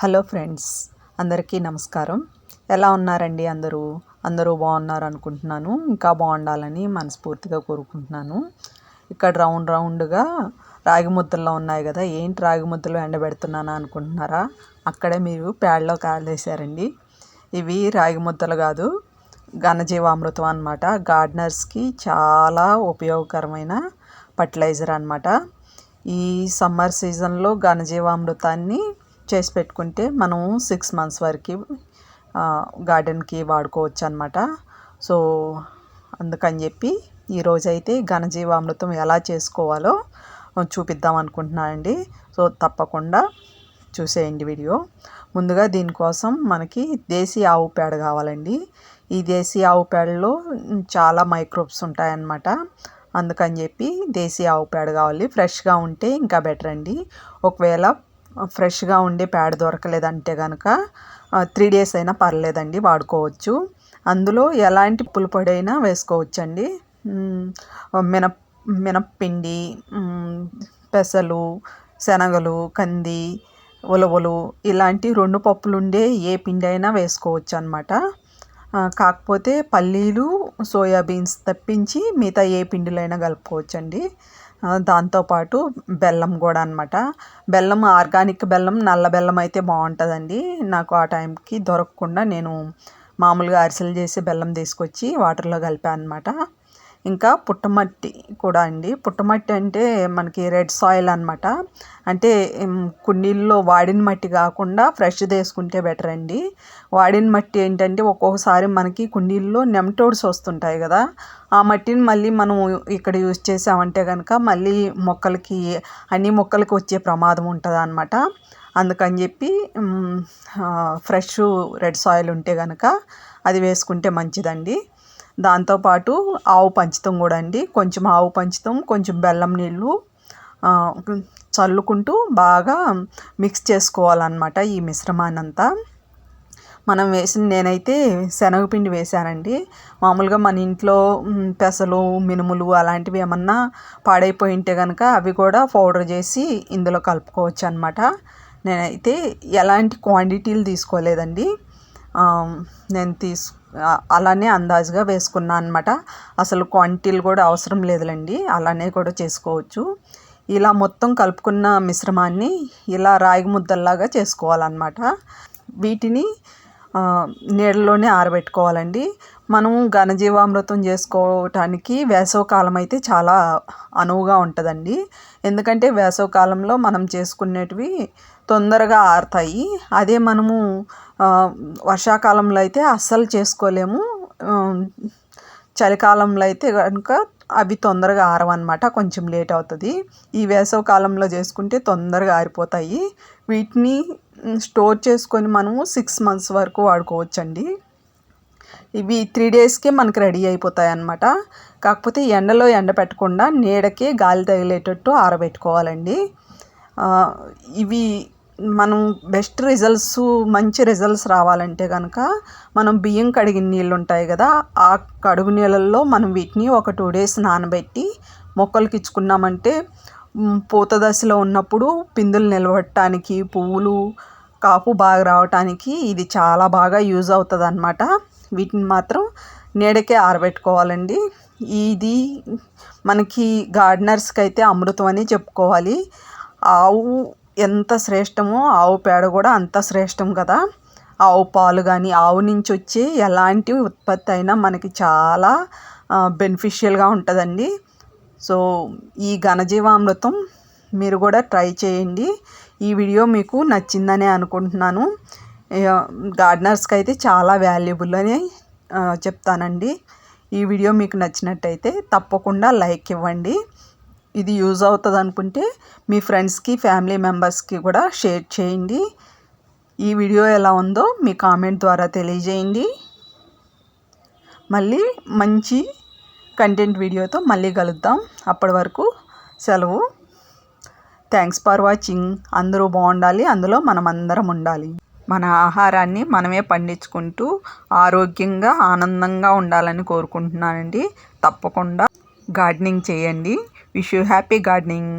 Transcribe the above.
Hello friends, అందరికీ నమస్కారం. ఎలా ఉన్నారండి? అందరూ బాగున్నారు అనుకుంటున్నాను. ఇంకా బాగుండాలని మనస్ఫూర్తిగా కోరుకుంటున్నాను. ఇక్కడ రౌండ్గా రాగి ముద్దల్లో ఉన్నాయి కదా, ఏంటి రాగి ముద్దలు ఎండబెడుతున్నానా అనుకుంటున్నారా? అక్కడే మీరు ప్యాడ్లో కాలేశారండి. ఇవి రాగి ముద్దలు కాదు, ఘనజీవామృతం అన్నమాట. గార్డెనర్స్కి చాలా ఉపయోగకరమైన ఫర్టిలైజర్ అన్నమాట. ఈ సమ్మర్ సీజన్లో ఘనజీవామృతాన్ని చేసి పెట్టుకుంటే మనం 6 months వరకు గార్డెన్కి వాడుకోవచ్చు అన్నమాట. సో అందుకని చెప్పి ఈరోజైతే ఘనజీవామృతం ఎలా చేసుకోవాలో చూపిద్దాం అనుకుంటున్నానండి. సో తప్పకుండా చూసేయండి వీడియో. ముందుగా దీనికోసం మనకి దేశీ ఆవు పేడ కావాలండి. ఈ దేశీ ఆవు పేడలో చాలా మైక్రోబ్స్ ఉంటాయన్నమాట. అందుకని చెప్పి దేశీ ఆవు పేడ కావాలి. ఫ్రెష్గా ఉంటే ఇంకా బెటర్ అండి. ఒకవేళ ఫ్రెష్గా ఉండే పేడ దొరకలేదంటే కనుక 3 days అయినా పర్లేదండి, వాడుకోవచ్చు. అందులో ఎలాంటి పులుపొడి అయినా వేసుకోవచ్చండి. మినప్పిండి, పెసలు, శనగలు, కంది, ఉలవలు ఇలాంటి 2 పప్పులు ఉండే ఏ పిండి అయినా వేసుకోవచ్చు అన్నమాట. కాకపోతే పల్లీలు, సోయాబీన్స్ తప్పించి మిగతా ఏ పిండిలైనా కలుపుకోవచ్చండి. దాంతోపాటు బెల్లం కూడా అన్నమాట. బెల్లం ఆర్గానిక్ బెల్లం, నల్ల బెల్లం అయితే బాగుంటుందండి. నాకు ఆ టైంకి దొరకకుండా నేను మామూలుగా అరిసెలు చేసి బెల్లం తీసుకొచ్చి వాటర్లో కలిపాను అన్నమాట. ఇంకా పుట్టమట్టి కూడా అండి. పుట్టమట్టి అంటే మనకి రెడ్ సాయిల్ అన్నమాట. అంటే కుండీల్లో వాడిన మట్టి కాకుండా ఫ్రెష్ తీసుకుంటే బెటర్ అండి. వాడిన మట్టి ఏంటంటే ఒక్కొక్కసారి మనకి కుండీల్లో నెమటోడ్స్ వస్తుంటాయి కదా, ఆ మట్టిని మళ్ళీ మనం ఇక్కడ యూజ్ చేసామంటే కనుక మళ్ళీ అన్ని మొక్కలకి వచ్చే ప్రమాదం ఉంటుంది అన్నమాట. అందుకని చెప్పి ఫ్రెష్ రెడ్ సాయిల్ ఉంటే కనుక అది వేసుకుంటే మంచిదండి. దాంతోపాటు ఆవు పంచితం కూడా అండి. కొంచెం ఆవు పంచితం, కొంచెం బెల్లం నీళ్ళు చల్లుకుంటూ బాగా మిక్స్ చేసుకోవాలన్నమాట. ఈ మిశ్రమాన్ని అంతా నేనైతే శనగపిండి వేశానండి. మామూలుగా మన ఇంట్లో పెసలు, మినుములు అలాంటివి ఏమన్నా పాడైపోయి ఉంటే కనుక అవి కూడా పౌడర్ చేసి ఇందులో కలుపుకోవచ్చు అన్నమాట. నేనైతే ఎలాంటి క్వాంటిటీలు తీసుకోలేదండి. అలానే అందాజుగా వేసుకున్నాను అన్నమాట. అసలు క్వాంటిటీలు కూడా అవసరం లేదులేండి, అలానే కూడా చేసుకోవచ్చు. ఇలా మొత్తం కలుపుకున్న మిశ్రమాన్ని ఇలా రాగి ముద్దల్లాగా చేసుకోవాలన్నమాట. వీటిని నీళ్ళలోనే ఆరబెట్టుకోవాలండి. మనము ఘనజీవామృతం చేసుకోవటానికి వేసవికాలం అయితే చాలా అనువుగా ఉంటుందండి. ఎందుకంటే వేసవికాలంలో మనం చేసుకునేటివి తొందరగా ఆరుతాయి. అదే మనము వర్షాకాలంలో అయితే అస్సలు చేసుకోలేము. చలికాలంలో అయితే కనుక అవి తొందరగా ఆరవన్నమాట, కొంచెం లేట్ అవుతుంది. ఈ వేసవికాలంలో చేసుకుంటే తొందరగా ఆరిపోతాయి. వీటిని స్టోర్ చేసుకొని మనము 6 months వరకు వాడుకోవచ్చండి. ఇవి 3 daysకే మనకి రెడీ అయిపోతాయి అన్నమాట. కాకపోతే ఎండలో పెట్టకుండా నీడకే గాలి తగిలేటట్టు ఆరబెట్టుకోవాలండి. ఇవి మనం మంచి రిజల్ట్స్ రావాలంటే కనుక మనం బియ్యం కడిగిన నీళ్ళు ఉంటాయి కదా, ఆ కడుగు నీళ్ళల్లో మనం వీటిని ఒక 2 days నానబెట్టి మొక్కలకి ఇచ్చుకున్నామంటే పూత దశలో ఉన్నప్పుడు పిందులు నిలబడటానికి, పువ్వులు కాపు బాగా రావటానికి ఇది చాలా బాగా యూజ్ అవుతుంది అన్నమాట. వీటిని మాత్రం నీడకే ఆరబెట్టుకోవాలండి. ఇది మనకి గార్డెనర్స్కి అయితే అమృతం అని చెప్పుకోవాలి. ఆవు ఎంత శ్రేష్టమో ఆవు పేడ కూడా అంత శ్రేష్టం కదా. ఆవు పాలు కానీ, ఆవు నుంచి వచ్చే ఎలాంటి ఉత్పత్తి అయినా మనకి చాలా బెనిఫిషియల్గా ఉంటుందండి. సో ఈ ఘనజీవామృతం మీరు కూడా ట్రై చేయండి. ఈ వీడియో మీకు నచ్చిందనే అనుకుంటున్నాను. గార్డెనర్స్కి అయితే చాలా వాల్యుబుల్ అని చెప్తానండి. ఈ వీడియో మీకు నచ్చినట్టయితే తప్పకుండా లైక్ ఇవ్వండి. ఇది యూజ్ అవుతుంది అనుకుంటే మీ ఫ్రెండ్స్కి, ఫ్యామిలీ మెంబర్స్కి కూడా షేర్ చేయండి. ఈ వీడియో ఎలా ఉందో మీ కామెంట్ ద్వారా తెలియజేయండి. మళ్ళీ మంచి కంటెంట్ వీడియోతో మళ్ళీ కలుద్దాం. అప్పటి వరకు సెలవు. Thanks for watching. అందరూ బాగుండాలి, అందులో మనమందరం ఉండాలి. మన ఆహారాన్ని మనమే పండించుకుంటూ ఆరోగ్యంగా, ఆనందంగా ఉండాలని కోరుకుంటున్నానండి. తప్పకుండా గార్డెనింగ్ చేయండి. Wish you happy gardening.